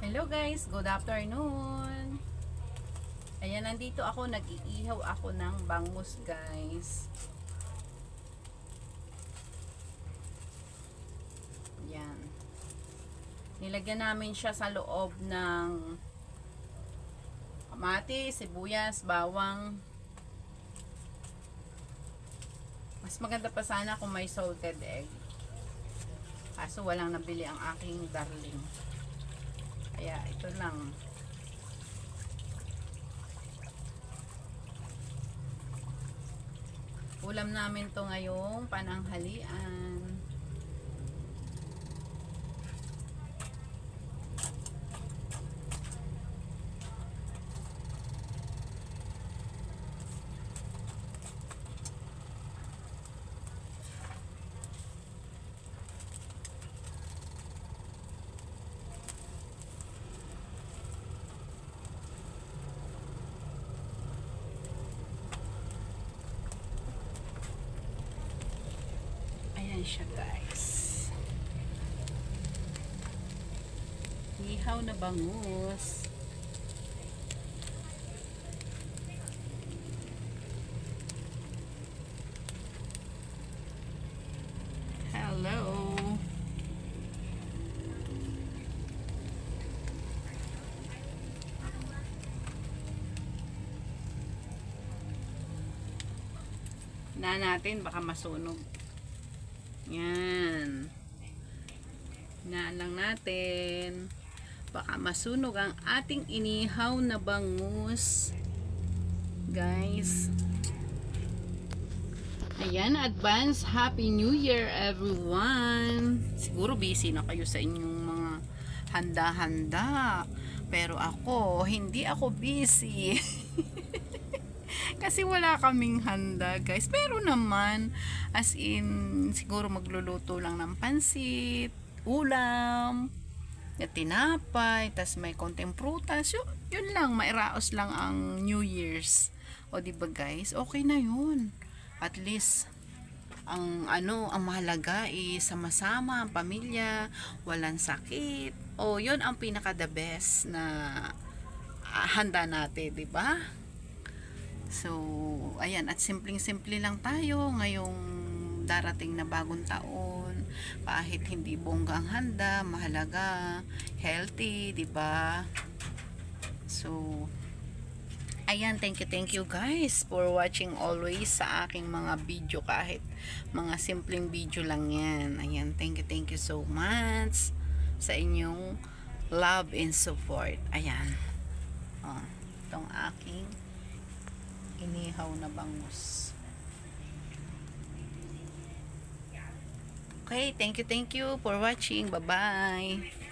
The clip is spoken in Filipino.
Hello guys, good afternoon. Ayan, nandito ako, nag-iihaw ako ng bangus guys. Ayan. Nilagyan namin siya sa loob ng kamatis, sibuyas, bawang. Mas maganda pa sana kung may salted egg. Kaso walang nabili ang aking darling. Kaya ito lang. Ulam namin to ngayong pananghalian. Ayan siya guys. Ihaw na bangus. Hello. Na natin baka masunog. Yan. Hinaan lang natin. Baka masunog ang ating inihaw na bangus. Guys. Ayan, advance Happy New Year everyone. Siguro busy na kayo sa inyong mga handa-handa. Pero ako, hindi ako busy. Kasi wala kaming handa guys. Pero naman, as in, siguro magluluto lang ng pansit, ulam, at tinapay, tas may konting prutas. Yun lang, mairaos lang ang New Year's. O diba guys, okay na yun. At least, ang mahalaga is sama-sama ang pamilya, walang sakit. O yun ang pinaka the best na handa natin, diba? So, ayan, at simpleng-simple lang tayo ngayong darating na bagong taon. Kahit hindi bonggang handa, mahalaga, healthy, 'di ba? So, ayan, thank you guys for watching always sa aking mga video, kahit mga simpleng video lang 'yan. Ayan, thank you so much sa inyong love and support. Ayan. Oh, itong aking inihaw na bangus. Okay, thank you for watching. Bye-bye.